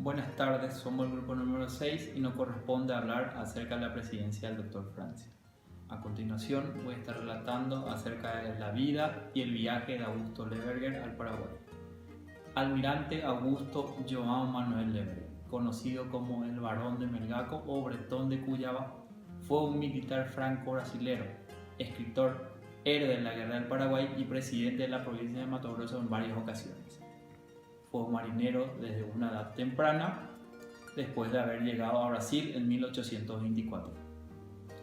Buenas tardes, somos el grupo número 6 y nos corresponde hablar acerca de la presidencia del Dr. Francia. A continuación voy a estar relatando acerca de la vida y el viaje de Augusto Leverger al Paraguay. Almirante Augusto João Manuel Leverger, conocido como el Barón de Melgaco o Bretón de Cuyaba, fue un militar franco-brasilero, escritor, héroe de la Guerra del Paraguay y presidente de la provincia de Mato Grosso en varias ocasiones. Fue un marinero desde una edad temprana, después de haber llegado a Brasil en 1824.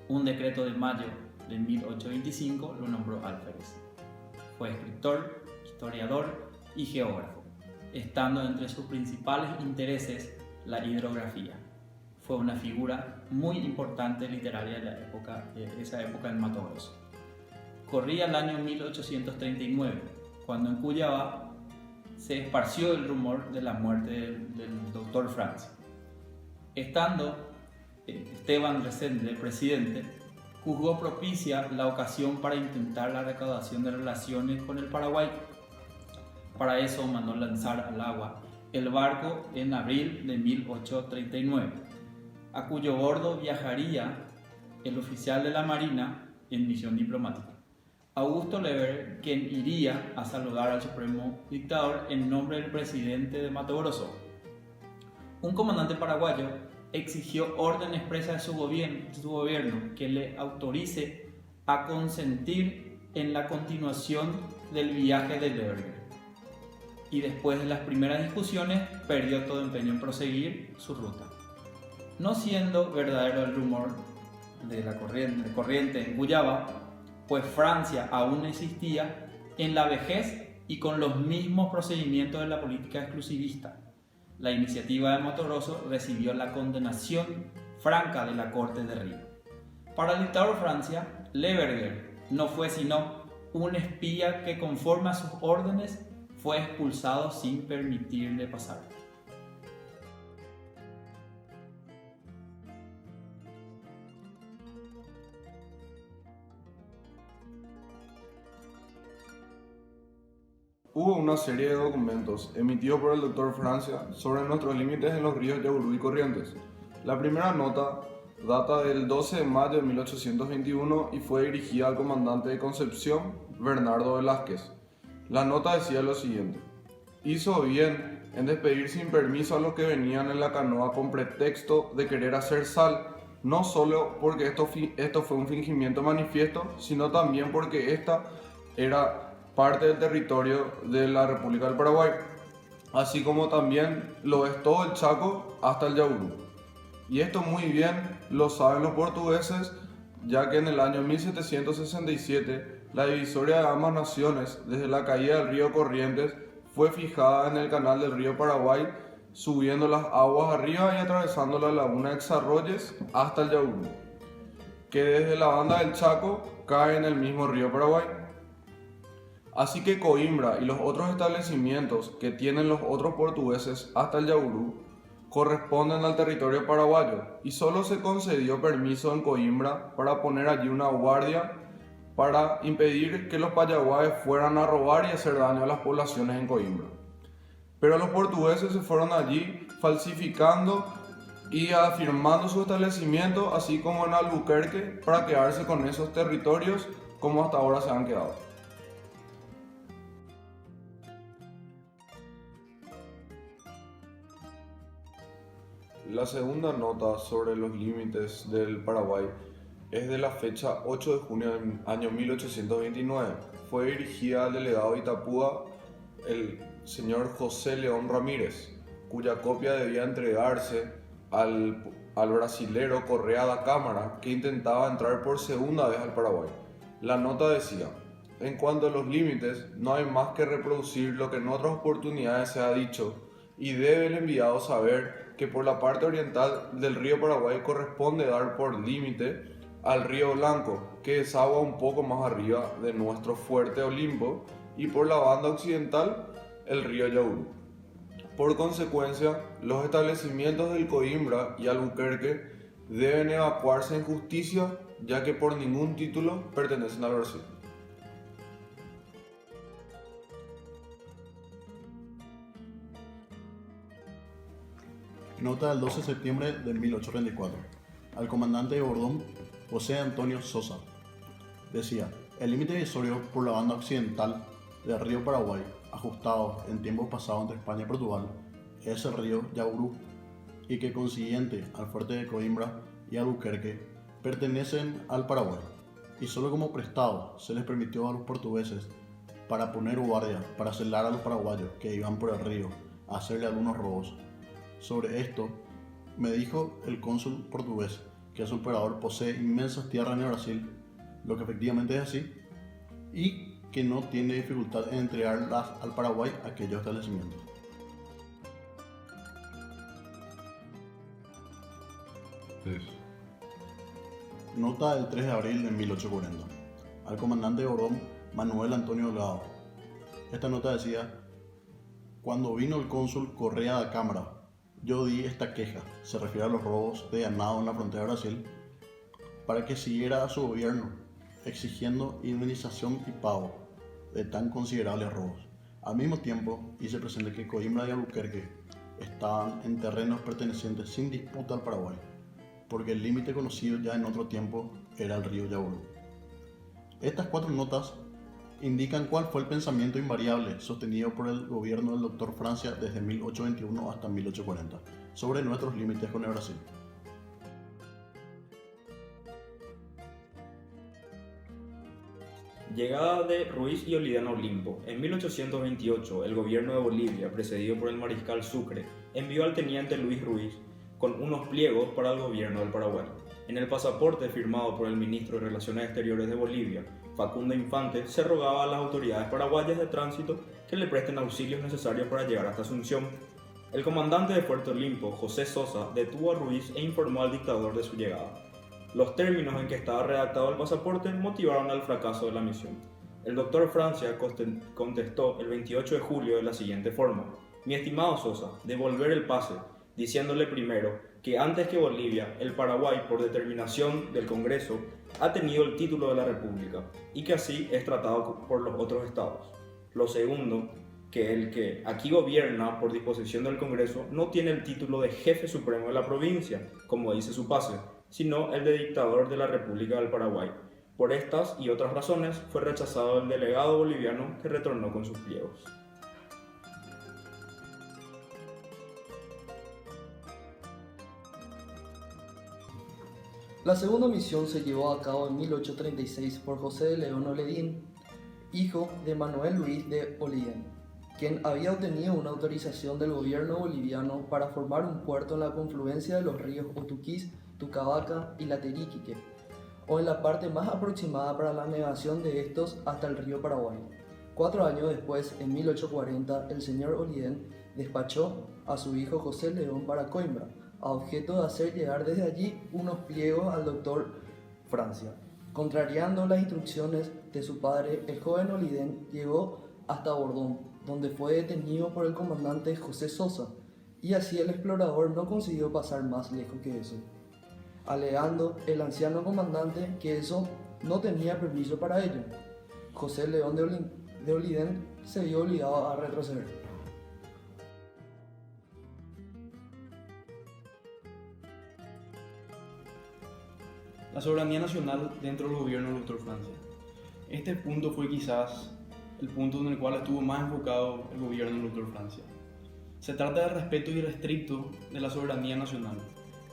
Un decreto de mayo de 1825 lo nombró alférez. Fue escritor, historiador y geógrafo, estando entre sus principales intereses la hidrografía. Fue una figura muy importante literaria de esa época en Mato Grosso. Corría el año 1839, cuando en Cuyaba se esparció el rumor de la muerte del Dr. Francia. Estando Esteban Resende, el presidente, juzgó propicia la ocasión para intentar la recaudación de relaciones con el Paraguay. Para eso mandó lanzar al agua el barco en abril de 1839, a cuyo bordo viajaría el oficial de la Marina en misión diplomática, Augusto Leverger, quien iría a saludar al supremo dictador en nombre del presidente de Mato Grosso. Un comandante paraguayo exigió orden expresa de su gobierno que le autorice a consentir en la continuación del viaje de Leverger, y después de las primeras discusiones perdió todo empeño en proseguir su ruta. No siendo verdadero el rumor de la corriente en Cuyaba, pues Francia aún existía en la vejez y con los mismos procedimientos de la política exclusivista. La iniciativa de Mato Grosso recibió la condenación franca de la Corte de Río. Para el dictador Francia, Leverger no fue sino un espía que, conforme a sus órdenes, fue expulsado sin permitirle pasar. Hubo una serie de documentos emitidos por el Dr. Francia sobre nuestros límites en los ríos Yaurú y Corrientes. La primera nota data del 12 de mayo de 1821 y fue dirigida al comandante de Concepción, Bernardo Velázquez. La nota decía lo siguiente: hizo bien en despedir sin permiso a los que venían en la canoa con pretexto de querer hacer sal, no solo porque esto fue un fingimiento manifiesto, sino también porque esta era parte del territorio de la República del Paraguay, así como también lo es todo el Chaco hasta el Yaurú. Y esto muy bien lo saben los portugueses, ya que en el año 1767 la divisoria de ambas naciones desde la caída del río Corrientes fue fijada en el canal del río Paraguay, subiendo las aguas arriba y atravesando la laguna de Xarroyes hasta el Yaurú, que desde la banda del Chaco cae en el mismo río Paraguay. Así que Coimbra y los otros establecimientos que tienen los otros portugueses hasta el Yaurú corresponden al territorio paraguayo, y solo se concedió permiso en Coimbra para poner allí una guardia para impedir que los payaguáes fueran a robar y hacer daño a las poblaciones en Coimbra. Pero los portugueses se fueron allí falsificando y afirmando su establecimiento, así como en Albuquerque, para quedarse con esos territorios como hasta ahora se han quedado. La segunda nota sobre los límites del Paraguay es de la fecha 8 de junio del año 1829. Fue dirigida al delegado de Itapúa, el señor José León Ramírez, cuya copia debía entregarse al brasilero Correa da Câmara, que intentaba entrar por segunda vez al Paraguay. La nota decía: en cuanto a los límites, no hay más que reproducir lo que en otras oportunidades se ha dicho, y debe el enviado saber que por la parte oriental del río Paraguay corresponde dar por límite al río Blanco, que desagua un poco más arriba de nuestro fuerte Olimpo, y por la banda occidental el río Yaurú. Por consecuencia, los establecimientos del Coimbra y Albuquerque deben evacuarse en justicia, ya que por ningún título pertenecen al Brasil. Nota del 12 de septiembre de 1834. Al comandante de Bordón, José Antonio Sosa. Decía: el límite divisorio por la banda occidental del río Paraguay, ajustado en tiempos pasados entre España y Portugal, es el río Yaurú, y que consiguiente al fuerte de Coimbra y Albuquerque pertenecen al Paraguay, y solo como prestado se les permitió a los portugueses para poner guardia, para celar a los paraguayos que iban por el río a hacerle algunos robos. Sobre esto me dijo el cónsul portugués que su emperador posee inmensas tierras en el Brasil, lo que efectivamente es así, y que no tiene dificultad en entregarlas al Paraguay a aquellos establecimientos. Nota del 3 de abril de 1840. Al comandante de Bordón, Manuel Antonio Delgado. Esta nota decía: cuando vino el cónsul Correa de Cámara, yo di esta queja, se refiere a los robos de ganado en la frontera de Brasil, para que siguiera a su gobierno, exigiendo indemnización y pago de tan considerables robos. Al mismo tiempo, hice presente que Coimbra y Albuquerque estaban en terrenos pertenecientes sin disputa al Paraguay, porque el límite conocido ya en otro tiempo era el río Yaurú. Estas 4 notas indican cuál fue el pensamiento invariable sostenido por el gobierno del Dr. Francia desde 1821 hasta 1840 sobre nuestros límites con el Brasil. Llegada de Ruiz y Oliden a Olimpo. En 1828, el gobierno de Bolivia, precedido por el mariscal Sucre, envió al teniente Luis Ruiz con unos pliegos para el gobierno del Paraguay. En el pasaporte firmado por el ministro de Relaciones Exteriores de Bolivia, Facundo Infante, se rogaba a las autoridades paraguayas de tránsito que le presten auxilios necesarios para llegar hasta Asunción. El comandante de Puerto Olimpo, José Sosa, detuvo a Ruiz e informó al dictador de su llegada. Los términos en que estaba redactado el pasaporte motivaron al fracaso de la misión. El doctor Francia contestó el 28 de julio de la siguiente forma: mi estimado Sosa, devolver el pase, diciéndole primero que antes que Bolivia, el Paraguay, por determinación del Congreso, ha tenido el título de la República y que así es tratado por los otros estados. Lo segundo, que el que aquí gobierna por disposición del Congreso no tiene el título de jefe supremo de la provincia, como dice su pase, sino el de dictador de la República del Paraguay. Por estas y otras razones fue rechazado el delegado boliviano, que retornó con sus pliegos. La segunda misión se llevó a cabo en 1836 por José de León Olidín, hijo de Manuel Luis de Oliden, quien había obtenido una autorización del gobierno boliviano para formar un puerto en la confluencia de los ríos Utuquís, Tucavaca y Latiriquique, o en la parte más aproximada para la navegación de estos hasta el río Paraguay. 4 años después, en 1840, el señor Oliden despachó a su hijo José León para Coimbra, a objeto de hacer llegar desde allí unos pliegos al doctor Francia. Contrariando las instrucciones de su padre, el joven Oliden llegó hasta Bordón, donde fue detenido por el comandante José Sosa, y así el explorador no consiguió pasar más lejos que eso, alegando el anciano comandante que eso no tenía permiso para ello. José León de Oliden se vio obligado a retroceder. La soberanía nacional dentro del gobierno del Dr. Francia. Este punto fue quizás el punto en el cual estuvo más enfocado el gobierno del Dr. Francia. Se trata del respeto irrestricto de la soberanía nacional.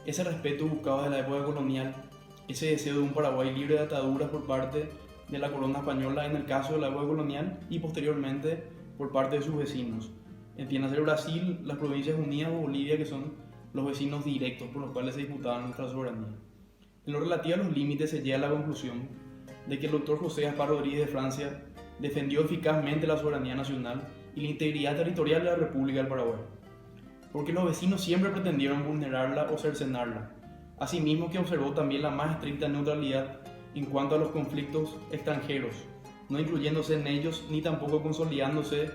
Ese respeto buscado desde la época colonial, ese deseo de un Paraguay libre de ataduras por parte de la corona española en el caso de la época colonial y posteriormente por parte de sus vecinos. Entiéndase Brasil, las Provincias Unidas o Bolivia, que son los vecinos directos por los cuales se disputaba nuestra soberanía. En lo relativo a los límites se llega a la conclusión de que el doctor José Gaspar Rodríguez de Francia defendió eficazmente la soberanía nacional y la integridad territorial de la República del Paraguay, porque los vecinos siempre pretendieron vulnerarla o cercenarla, asimismo que observó también la más estricta neutralidad en cuanto a los conflictos extranjeros, no incluyéndose en ellos ni tampoco consolidándose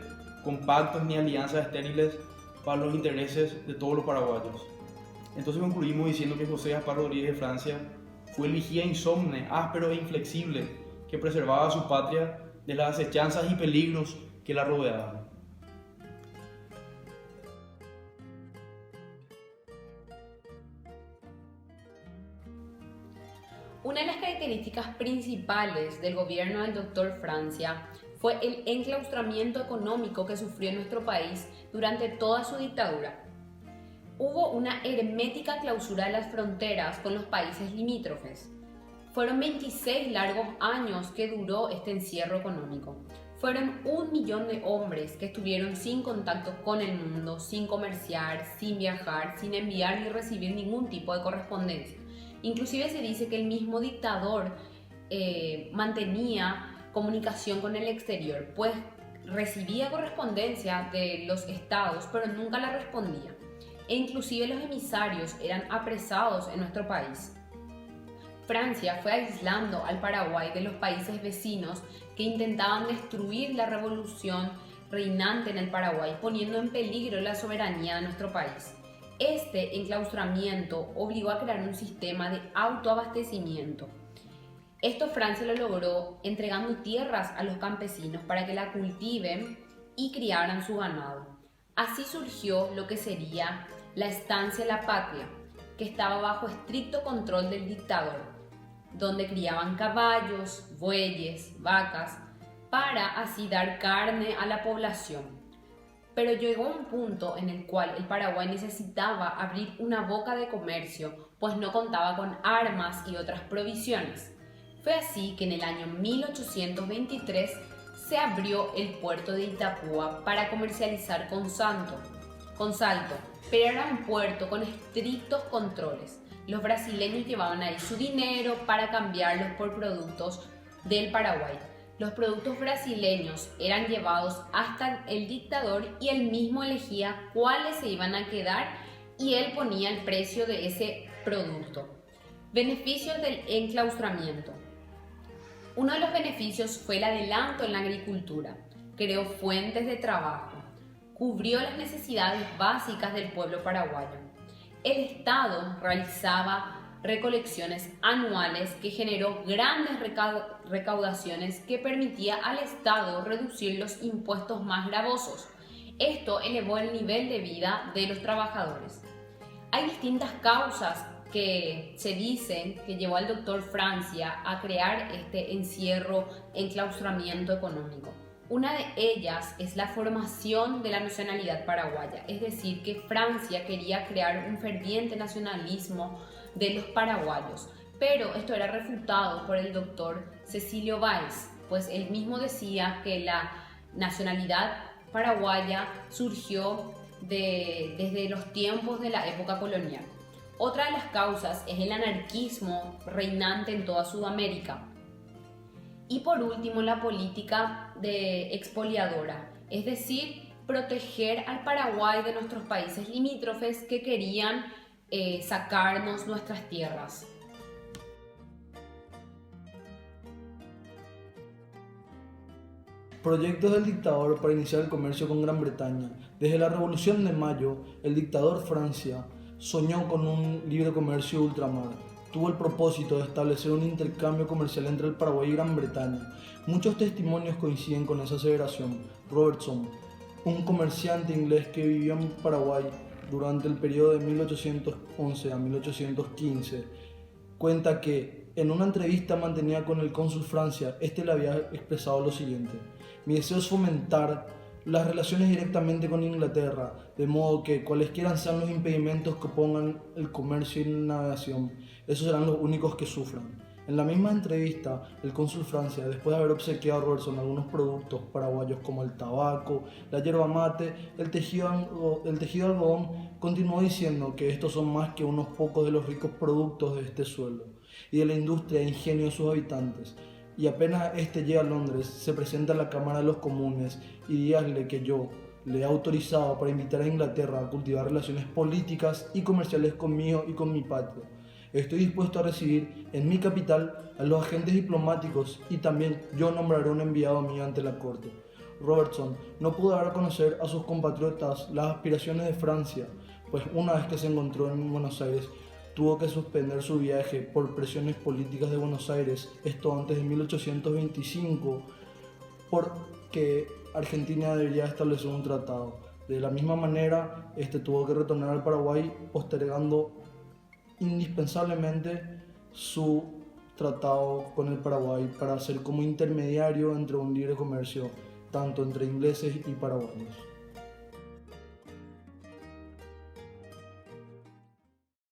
con pactos ni alianzas estériles para los intereses de todos los paraguayos. Entonces concluimos diciendo que José Gaspar Rodríguez de Francia fue el vigía insomne, áspero e inflexible que preservaba a su patria de las acechanzas y peligros que la rodeaban. Una de las características principales del gobierno del Dr. Francia fue el enclaustramiento económico que sufrió nuestro país durante toda su dictadura. Hubo una hermética clausura de las fronteras con los países limítrofes. Fueron 26 largos años que duró este encierro económico. Fueron 1 millón de hombres que estuvieron sin contacto con el mundo, sin comerciar, sin viajar, sin enviar ni recibir ningún tipo de correspondencia. Inclusive se dice que el mismo dictador mantenía comunicación con el exterior, pues recibía correspondencia de los estados, pero nunca la respondía. E inclusive los emisarios eran apresados en nuestro país. Francia fue aislando al Paraguay de los países vecinos que intentaban destruir la revolución reinante en el Paraguay, poniendo en peligro la soberanía de nuestro país. Este enclaustramiento obligó a crear un sistema de autoabastecimiento. Esto Francia lo logró entregando tierras a los campesinos para que la cultiven y criaran su ganado. Así surgió lo que sería la estancia La Patria, que estaba bajo estricto control del dictador, donde criaban caballos, bueyes, vacas, para así dar carne a la población. Pero llegó un punto en el cual el Paraguay necesitaba abrir una boca de comercio, pues no contaba con armas y otras provisiones. Fue así que en el año 1823 se abrió el puerto de Itapúa para comercializar con Salto, pero era un puerto con estrictos controles. Los brasileños llevaban ahí su dinero para cambiarlos por productos del Paraguay. Los productos brasileños eran llevados hasta el dictador y él mismo elegía cuáles se iban a quedar y él ponía el precio de ese producto. Beneficios del enclaustramiento. Uno de los beneficios fue el adelanto en la agricultura. Creó fuentes de trabajo. Cubrió las necesidades básicas del pueblo paraguayo. El Estado realizaba recolecciones anuales que generó grandes recaudaciones que permitía al Estado reducir los impuestos más gravosos. Esto elevó el nivel de vida de los trabajadores. Hay distintas causas que se dicen que llevó al Dr. Francia a crear este enclaustramiento económico. Una de ellas es la formación de la nacionalidad paraguaya, es decir, que Francia quería crear un ferviente nacionalismo de los paraguayos, pero esto era refutado por el doctor Cecilio Báez, pues él mismo decía que la nacionalidad paraguaya surgió desde los tiempos de la época colonial. Otra de las causas es el anarquismo reinante en toda Sudamérica. Y por último, la política de expoliadora, es decir, proteger al Paraguay de nuestros países limítrofes que querían sacarnos nuestras tierras. Proyectos del dictador para iniciar el comercio con Gran Bretaña. Desde la Revolución de Mayo, el dictador Francia soñó con un libre comercio de ultramar. Tuvo el propósito de establecer un intercambio comercial entre el Paraguay y Gran Bretaña. Muchos testimonios coinciden con esa aseveración. Robertson, un comerciante inglés que vivió en Paraguay durante el periodo de 1811 a 1815, cuenta que en una entrevista mantenida con el cónsul Francia, este le había expresado lo siguiente: mi deseo es fomentar las relaciones directamente con Inglaterra, de modo que cualesquiera sean los impedimentos que pongan el comercio y la navegación, esos serán los únicos que sufran. En la misma entrevista, el cónsul Francia, después de haber obsequiado a Robertson algunos productos paraguayos como el tabaco, la yerba mate, el tejido algodón, continuó diciendo que estos son más que unos pocos de los ricos productos de este suelo y de la industria e ingenio de sus habitantes. Y apenas este llega a Londres, se presenta a la Cámara de los Comunes y dígale que yo le he autorizado para invitar a Inglaterra a cultivar relaciones políticas y comerciales conmigo y con mi patria. Estoy dispuesto a recibir en mi capital a los agentes diplomáticos y también yo nombraré un enviado mío ante la corte. Robertson no pudo dar a conocer a sus compatriotas las aspiraciones de Francia, pues una vez que se encontró en Buenos Aires, tuvo que suspender su viaje por presiones políticas de Buenos Aires, esto antes de 1825, porque Argentina debería establecer un tratado. De la misma manera, tuvo que retornar al Paraguay, postergando indispensablemente su tratado con el Paraguay para ser como intermediario entre un libre comercio tanto entre ingleses y paraguayos.